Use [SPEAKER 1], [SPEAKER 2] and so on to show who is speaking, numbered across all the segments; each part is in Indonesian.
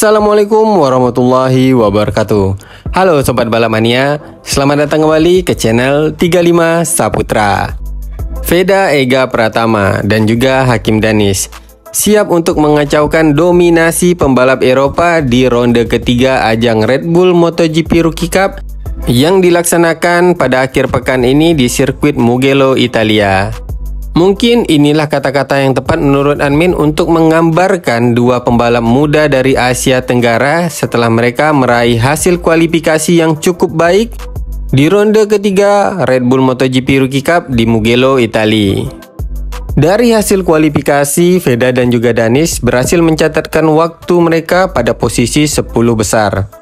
[SPEAKER 1] Assalamualaikum warahmatullahi wabarakatuh. Halo Sobat Balap Mania, selamat datang kembali ke channel 35 Saputra. Veda Ega Pratama dan juga Hakim Danis siap untuk mengacaukan dominasi pembalap Eropa di ronde ketiga ajang Red Bull MotoGP Rookie Cup yang dilaksanakan pada akhir pekan ini di sirkuit Mugello, Italia. Mungkin inilah kata-kata yang tepat menurut admin untuk menggambarkan dua pembalap muda dari Asia Tenggara setelah mereka meraih hasil kualifikasi yang cukup baik di ronde ketiga Red Bull MotoGP Rookie Cup di Mugello, Italia. Dari hasil kualifikasi, Veda dan juga Danis berhasil mencatatkan waktu mereka pada posisi 10 besar.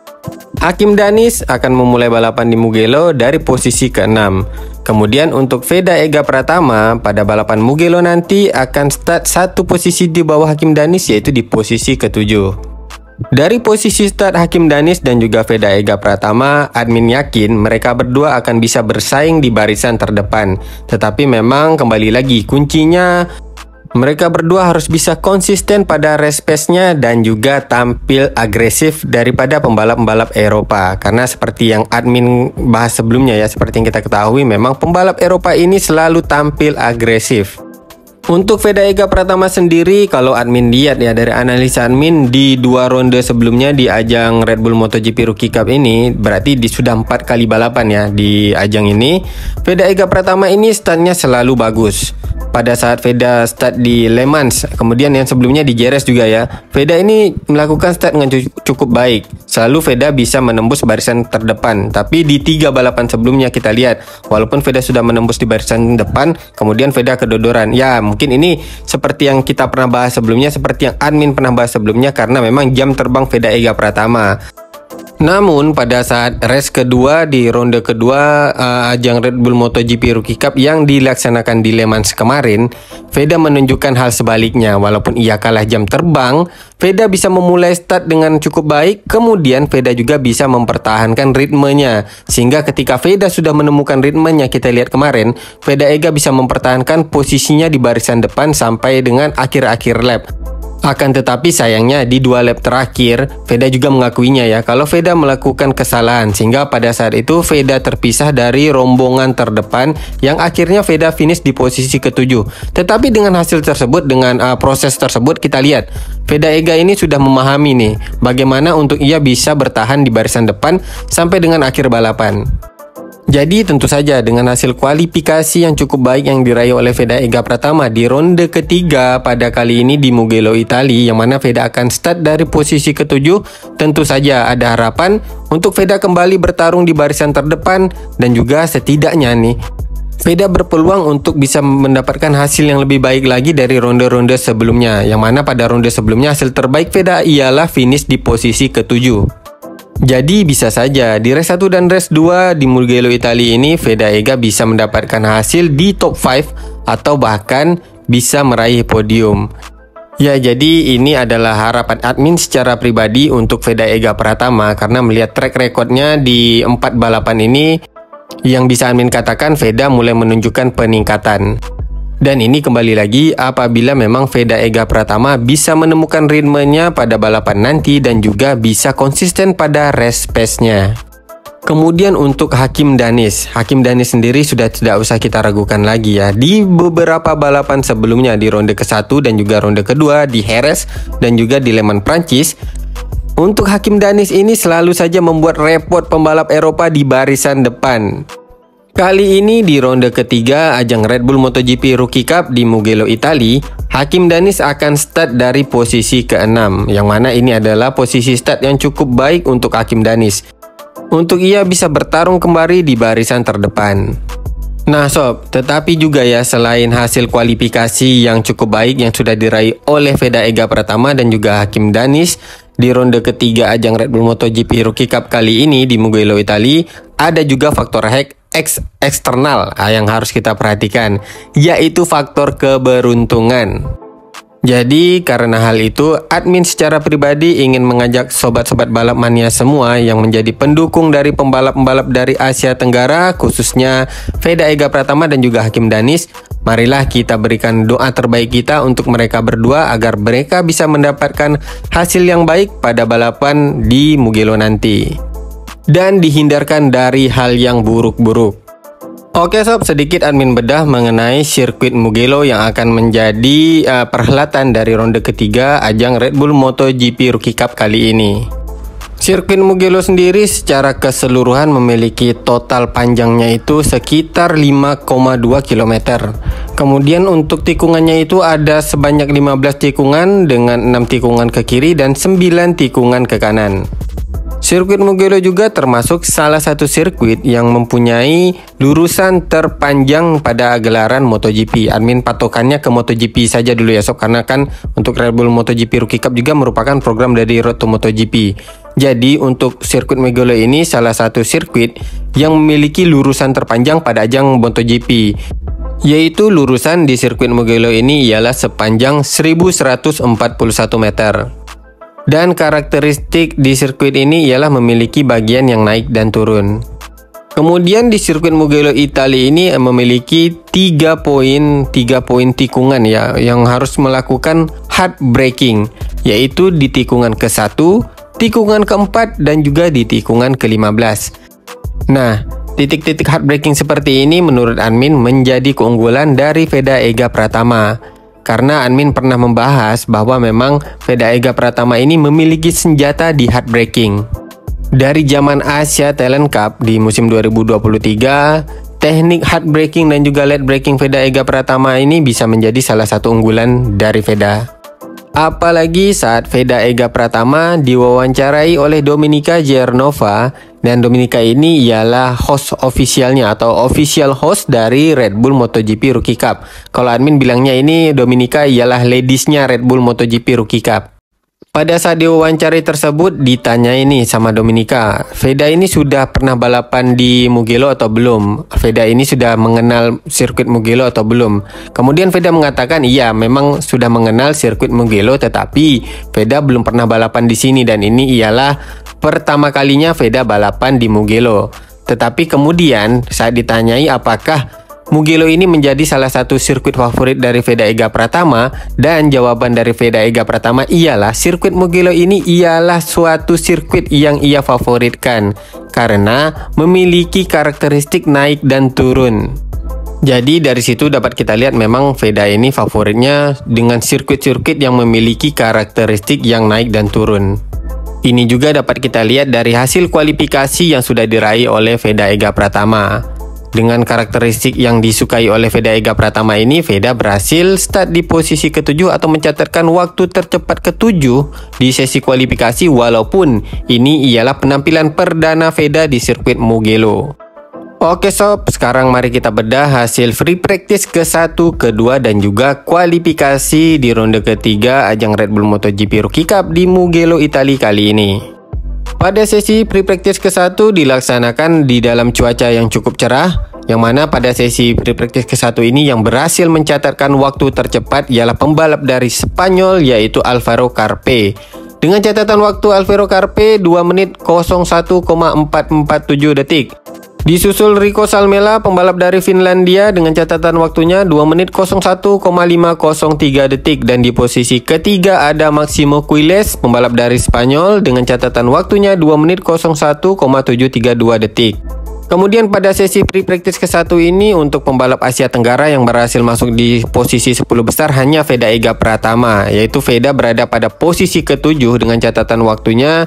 [SPEAKER 1] Hakim Danis akan memulai balapan di Mugello dari posisi ke-6. Kemudian untuk Veda Ega Pratama pada balapan Mugello nanti akan start satu posisi di bawah Hakim Danis, yaitu di posisi ke-7. Dari posisi start Hakim Danis dan juga Veda Ega Pratama, admin yakin mereka berdua akan bisa bersaing di barisan terdepan. Tetapi memang kembali lagi kuncinya mereka berdua harus bisa konsisten pada race pace-nya dan juga tampil agresif daripada pembalap-pembalap Eropa. Karena seperti yang admin bahas sebelumnya ya, seperti yang kita ketahui memang pembalap Eropa ini selalu tampil agresif. Untuk Veda Ega Pratama sendiri, kalau admin lihat ya dari analisa admin di dua ronde sebelumnya di ajang Red Bull MotoGP Rookie Cup ini, berarti sudah 4 kali balapan ya di ajang ini. Veda Ega Pratama ini startnya selalu bagus. Pada saat Veda start di Le Mans, kemudian yang sebelumnya di Jerez juga ya, Veda ini melakukan start dengan cukup baik. Selalu Veda bisa menembus barisan terdepan. Tapi di 3 balapan sebelumnya kita lihat, walaupun Veda sudah menembus di barisan depan, kemudian Veda kedodoran. Ya, mungkin ini seperti yang kita pernah bahas sebelumnya, seperti yang admin pernah bahas sebelumnya, karena memang jam terbang Veda Ega Pratama. Namun pada saat race kedua di ronde kedua ajang Red Bull MotoGP Rookie Cup yang dilaksanakan di Le Mans kemarin, Veda menunjukkan hal sebaliknya. Walaupun ia kalah jam terbang, Veda bisa memulai start dengan cukup baik. Kemudian Veda juga bisa mempertahankan ritmenya, sehingga ketika Veda sudah menemukan ritmenya, kita lihat kemarin Veda Ega bisa mempertahankan posisinya di barisan depan sampai dengan akhir-akhir lap. Akan tetapi sayangnya di 2 lap terakhir, Veda juga mengakuinya ya kalau Veda melakukan kesalahan, sehingga pada saat itu Veda terpisah dari rombongan terdepan yang akhirnya Veda finish di posisi ke-7. Tetapi dengan hasil tersebut, dengan proses tersebut, kita lihat Veda Ega ini sudah memahami nih bagaimana untuk ia bisa bertahan di barisan depan sampai dengan akhir balapan. Jadi tentu saja dengan hasil kualifikasi yang cukup baik yang diraih oleh Veda Ega Pratama di ronde ketiga pada kali ini di Mugello, Italia, yang mana Veda akan start dari posisi ke-7, tentu saja ada harapan untuk Veda kembali bertarung di barisan terdepan, dan juga setidaknya nih Veda berpeluang untuk bisa mendapatkan hasil yang lebih baik lagi dari ronde-ronde sebelumnya, yang mana pada ronde sebelumnya hasil terbaik Veda ialah finish di posisi ke-7. Jadi bisa saja di race 1 dan race 2 di Mugello, Italia ini Veda Ega bisa mendapatkan hasil di top 5 atau bahkan bisa meraih podium. Ya, jadi ini adalah harapan admin secara pribadi untuk Veda Ega Pratama, karena melihat track recordnya di 4 balapan ini, yang bisa admin katakan Veda mulai menunjukkan peningkatan. Dan ini kembali lagi apabila memang Veda Ega Pratama bisa menemukan ritmenya pada balapan nanti dan juga bisa konsisten pada race pace-nya. Kemudian untuk Hakim Danis sendiri sudah tidak usah kita ragukan lagi ya. Di beberapa balapan sebelumnya di ronde ke-1 dan juga ronde kedua di Jerez dan juga di Le Mans Prancis, untuk Hakim Danis ini selalu saja membuat repot pembalap Eropa di barisan depan. Kali ini di ronde ketiga ajang Red Bull MotoGP Rookie Cup di Mugello, Italia, Hakim Danis akan start dari posisi ke-6, yang mana ini adalah posisi start yang cukup baik untuk Hakim Danis untuk ia bisa bertarung kembali di barisan terdepan. Nah sob, tetapi juga ya selain hasil kualifikasi yang cukup baik yang sudah diraih oleh Veda Ega Pratama dan juga Hakim Danis di ronde ketiga ajang Red Bull MotoGP Rookie Cup kali ini di Mugello, Italia, ada juga faktor eksternal yang harus kita perhatikan, yaitu faktor keberuntungan. Jadi karena hal itu, admin secara pribadi ingin mengajak sobat-sobat balap mania semua yang menjadi pendukung dari pembalap-pembalap dari Asia Tenggara, khususnya Veda Ega Pratama dan juga Hakim Danis, Marilah kita berikan doa terbaik kita untuk mereka berdua agar mereka bisa mendapatkan hasil yang baik pada balapan di Mugello nanti dan dihindarkan dari hal yang buruk-buruk. Oke sob, sedikit admin bedah mengenai sirkuit Mugello yang akan menjadi perhelatan dari ronde ketiga ajang Red Bull MotoGP Rookie Cup kali ini. Sirkuit Mugello sendiri secara keseluruhan memiliki total panjangnya itu sekitar 5,2 km. Kemudian untuk tikungannya itu ada sebanyak 15 tikungan dengan 6 tikungan ke kiri dan 9 tikungan ke kanan. Sirkuit Mugello juga termasuk salah satu sirkuit yang mempunyai lurusan terpanjang pada gelaran MotoGP. Admin patokannya ke MotoGP saja dulu ya sob, karena kan untuk Red Bull MotoGP Rookie Cup juga merupakan program dari Road to MotoGP. Jadi untuk sirkuit Mugello ini salah satu sirkuit yang memiliki lurusan terpanjang pada ajang MotoGP, yaitu lurusan di sirkuit Mugello ini ialah sepanjang 1141 meter. Dan karakteristik di sirkuit ini ialah memiliki bagian yang naik dan turun. Kemudian di sirkuit Mugello Italia ini memiliki 3 poin tikungan ya, yang harus melakukan hard braking, yaitu di tikungan ke-1, tikungan ke-4, dan juga di tikungan ke-15. Nah, titik-titik hard braking seperti ini menurut admin menjadi keunggulan dari Veda Ega Pratama. Karena admin pernah membahas bahwa memang Veda Ega Pratama ini memiliki senjata di hard braking. Dari zaman Asia Talent Cup di musim 2023, teknik hard braking dan juga late braking Veda Ega Pratama ini bisa menjadi salah satu unggulan dari Veda. Apalagi saat Veda Ega Pratama diwawancarai oleh Dominika Jernova, dan Dominika ini ialah host officialnya atau official host dari Red Bull MotoGP Rookie Cup. Kalau admin bilangnya ini Dominika ialah ladiesnya Red Bull MotoGP Rookie Cup. Pada saat diwawancarai tersebut ditanya ini sama Dominika, Veda ini sudah pernah balapan di Mugello atau belum? Veda ini sudah mengenal sirkuit Mugello atau belum? Kemudian Veda mengatakan iya, memang sudah mengenal sirkuit Mugello, tetapi Veda belum pernah balapan di sini dan ini ialah pertama kalinya Veda balapan di Mugello. Tetapi kemudian saat ditanyai apakah Mugello ini menjadi salah satu sirkuit favorit dari Veda Ega Pratama, dan jawaban dari Veda Ega Pratama ialah sirkuit Mugello ini ialah suatu sirkuit yang ia favoritkan karena memiliki karakteristik naik dan turun. Jadi dari situ dapat kita lihat memang Veda ini favoritnya dengan sirkuit-sirkuit yang memiliki karakteristik yang naik dan turun. Ini juga dapat kita lihat dari hasil kualifikasi yang sudah diraih oleh Veda Ega Pratama. Dengan karakteristik yang disukai oleh Veda Ega Pratama ini, Veda berhasil start di posisi ke-7 atau mencatatkan waktu tercepat ke-7 di sesi kualifikasi, walaupun ini ialah penampilan perdana Veda di sirkuit Mugello. Oke sob, sekarang mari kita bedah hasil free practice ke-1, ke-2, dan juga kualifikasi di ronde ketiga ajang Red Bull MotoGP Rookie Cup di Mugello Italia kali ini. Pada sesi free practice ke-1 dilaksanakan di dalam cuaca yang cukup cerah, yang mana pada sesi free practice ke-1 ini yang berhasil mencatatkan waktu tercepat ialah pembalap dari Spanyol yaitu Alvaro Carpe. Dengan catatan waktu Alvaro Carpe 2 menit 01,447 detik. Disusul Rico Salmela, pembalap dari Finlandia dengan catatan waktunya 2 menit 01,503 detik. Dan di posisi ketiga ada Maximo Quiles, pembalap dari Spanyol dengan catatan waktunya 2 menit 01,732 detik. Kemudian pada sesi free practice ke-1 ini untuk pembalap Asia Tenggara yang berhasil masuk di posisi 10 besar hanya Veda Ega Pratama, yaitu Veda berada pada posisi ke-7 dengan catatan waktunya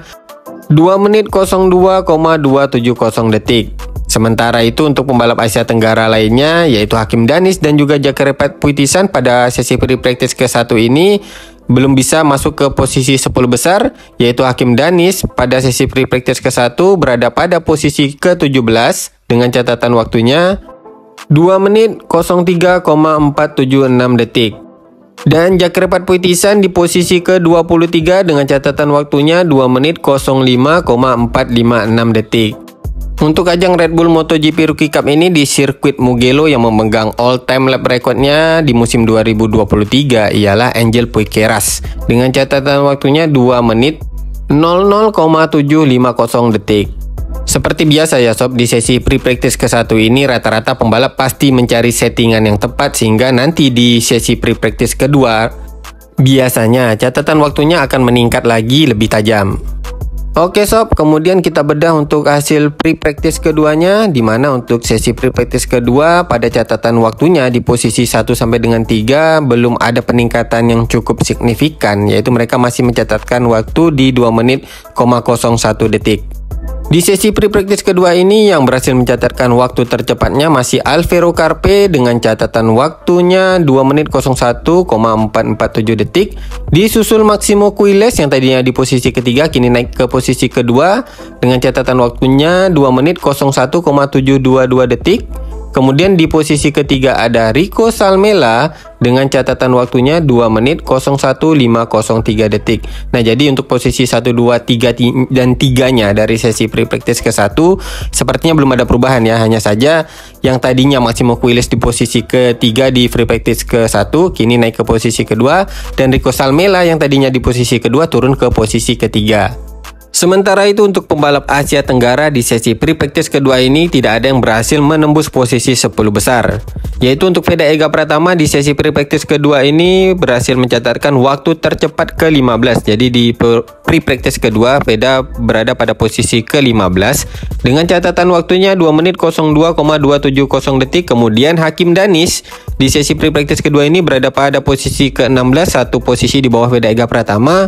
[SPEAKER 1] 2 menit 02,270 detik. Sementara itu untuk pembalap Asia Tenggara lainnya yaitu Hakim Danis dan juga Jakarepet Puitisan pada sesi free practice ke-1 ini belum bisa masuk ke posisi 10 besar, yaitu Hakim Danis pada sesi free practice ke-1 berada pada posisi ke-17 dengan catatan waktunya 2 menit 03,476 detik. Dan Jakarepet Puitisan di posisi ke-23 dengan catatan waktunya 2 menit 05,456 detik. Untuk ajang Red Bull MotoGP Rookie Cup ini di sirkuit Mugello yang memegang all-time lap recordnya di musim 2023 ialah Angel Puigcercas dengan catatan waktunya 2 menit 00,750 detik. Seperti biasa ya sob, di sesi pre-practice ke-1 ini rata-rata pembalap pasti mencari settingan yang tepat sehingga nanti di sesi pre-practice kedua biasanya catatan waktunya akan meningkat lagi lebih tajam. Oke sob, kemudian kita bedah untuk hasil pre-practice keduanya, di mana untuk sesi pre-practice kedua pada catatan waktunya di posisi 1 sampai dengan 3 belum ada peningkatan yang cukup signifikan, yaitu mereka masih mencatatkan waktu di 2 menit, 01 detik. Di sesi pre-practice kedua ini yang berhasil mencatatkan waktu tercepatnya masih Alvaro Carpe dengan catatan waktunya 2 menit 01,447 detik. Disusul Maximo Quiles yang tadinya di posisi ketiga kini naik ke posisi kedua dengan catatan waktunya 2 menit 01,722 detik. Kemudian di posisi ketiga ada Rico Salmela dengan catatan waktunya 2 menit 01,503 detik. Nah, jadi untuk posisi 1, 2, 3 dan 3-nya dari sesi pre-practice ke-1 sepertinya belum ada perubahan ya. Hanya saja yang tadinya Maximo Quiles di posisi ketiga di pre-practice ke-1 kini naik ke posisi kedua, dan Rico Salmela yang tadinya di posisi kedua turun ke posisi ketiga. Sementara itu untuk pembalap Asia Tenggara di sesi pre-practice kedua ini tidak ada yang berhasil menembus posisi 10 besar. Yaitu untuk Veda Ega Pratama di sesi pre-practice kedua ini berhasil mencatatkan waktu tercepat ke-15. Jadi di pre-practice kedua Veda berada pada posisi ke-15 dengan catatan waktunya 2 menit 02,270 detik. Kemudian Hakim Danis di sesi pre-practice kedua ini berada pada posisi ke-16, satu posisi di bawah Veda Ega Pratama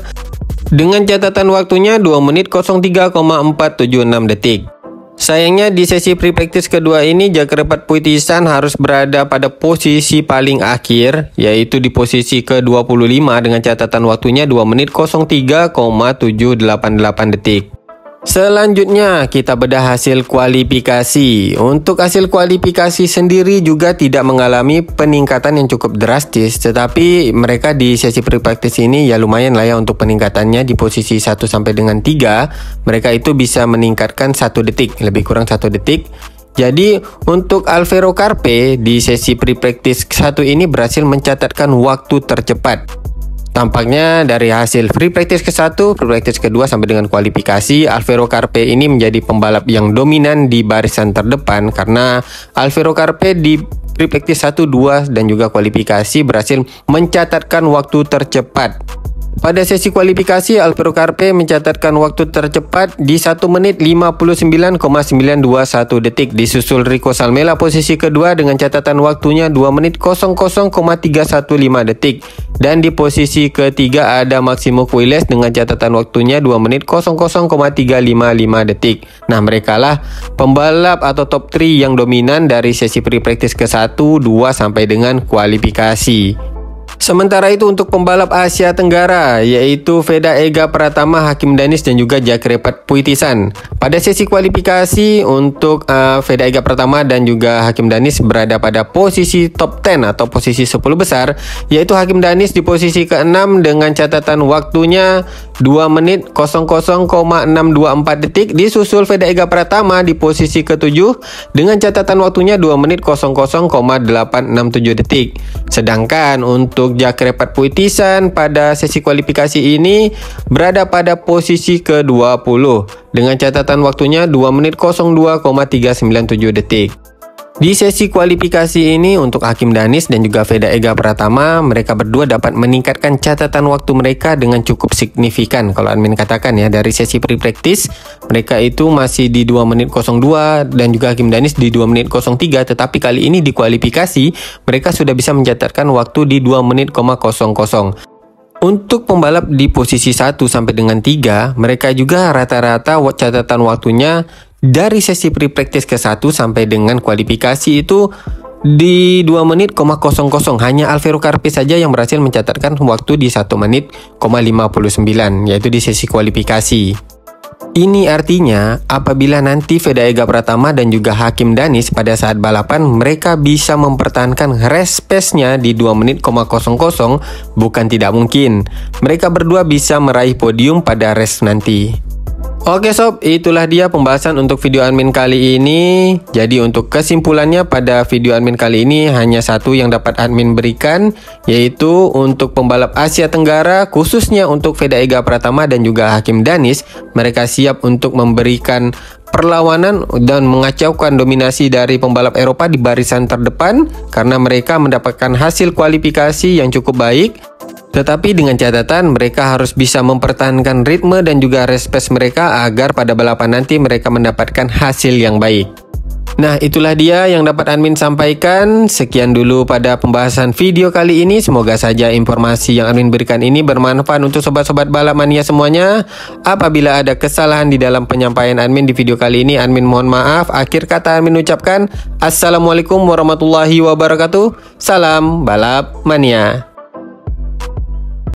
[SPEAKER 1] dengan catatan waktunya 2 menit 03,476 detik. Sayangnya di sesi pre-practice kedua ini Jakrepat Puitisan harus berada pada posisi paling akhir, yaitu di posisi ke-25 dengan catatan waktunya 2 menit 03,788 detik. Selanjutnya kita bedah hasil kualifikasi. Untuk hasil kualifikasi sendiri juga tidak mengalami peningkatan yang cukup drastis, tetapi mereka di sesi pre-practice ini ya lumayan lah ya untuk peningkatannya. Di posisi 1 sampai dengan 3 mereka itu bisa meningkatkan 1 detik, lebih kurang 1 detik. Jadi untuk Alvaro Carpe di sesi pre-practice 1 ini berhasil mencatatkan waktu tercepat. Tampaknya dari hasil free practice ke-1, free practice kedua sampai dengan kualifikasi, Alvaro Carpe ini menjadi pembalap yang dominan di barisan terdepan karena Alvaro Carpe di free practice 1, 2 dan juga kualifikasi berhasil mencatatkan waktu tercepat. Pada sesi kualifikasi, Alvaro Carpe mencatatkan waktu tercepat di 1 menit 59,921 detik. Disusul Rico Salmela posisi kedua dengan catatan waktunya 2 menit 00,315 detik. Dan di posisi ketiga ada Maximo Quiles dengan catatan waktunya 2 menit 00,355 detik. Nah, mereka lah pembalap atau top 3 yang dominan dari sesi pre-practice ke-1, 2 sampai dengan kualifikasi. Sementara itu untuk pembalap Asia Tenggara yaitu Veda Ega Pratama, Hakim Danis dan juga Jakrepat Puitisan. Pada sesi kualifikasi untuk Veda Ega Pratama dan juga Hakim Danis berada pada posisi top 10 atau posisi 10 besar, yaitu Hakim Danis di posisi ke-6 dengan catatan waktunya 2 menit 00,624 detik. Disusul Veda Ega Pratama di posisi ke-7 dengan catatan waktunya 2 menit 00,867 detik. Sedangkan untuk Jakrepat Puitisan pada sesi kualifikasi ini berada pada posisi ke-20 dengan catatan waktunya 2 menit 02,397 detik. Di sesi kualifikasi ini untuk Hakim Danis dan juga Veda Ega Pratama, mereka berdua dapat meningkatkan catatan waktu mereka dengan cukup signifikan. Kalau admin katakan ya, dari sesi pre-practice mereka itu masih di 2 menit 02 dan juga Hakim Danis di 2 menit 03, tetapi kali ini di kualifikasi mereka sudah bisa mencatatkan waktu di 2 menit 00. Untuk pembalap di posisi 1 sampai dengan 3, mereka juga rata-rata catatan waktunya dari sesi pre-practice ke-1 sampai dengan kualifikasi itu di 2 menit 00. Hanya Alvaro Carpe saja yang berhasil mencatatkan waktu di 1 menit 59, yaitu di sesi kualifikasi. Ini artinya apabila nanti Veda Ega Pratama dan juga Hakim Danis pada saat balapan mereka bisa mempertahankan race pace-nya di 2 menit 00, bukan tidak mungkin mereka berdua bisa meraih podium pada race nanti. Oke sob, itulah dia pembahasan untuk video admin kali ini. Jadi untuk kesimpulannya pada video admin kali ini hanya satu yang dapat admin berikan, yaitu untuk pembalap Asia Tenggara khususnya untuk Veda Ega Pratama dan juga Hakim Danis, mereka siap untuk memberikan perlawanan dan mengacaukan dominasi dari pembalap Eropa di barisan terdepan karena mereka mendapatkan hasil kualifikasi yang cukup baik. Tetapi dengan catatan mereka harus bisa mempertahankan ritme dan juga respect mereka agar pada balapan nanti mereka mendapatkan hasil yang baik. Nah, itulah dia yang dapat admin sampaikan. Sekian dulu pada pembahasan video kali ini. Semoga saja informasi yang admin berikan ini bermanfaat untuk sobat-sobat balap mania semuanya. Apabila ada kesalahan di dalam penyampaian admin di video kali ini, admin mohon maaf. Akhir kata admin ucapkan Assalamualaikum warahmatullahi wabarakatuh. Salam balap mania.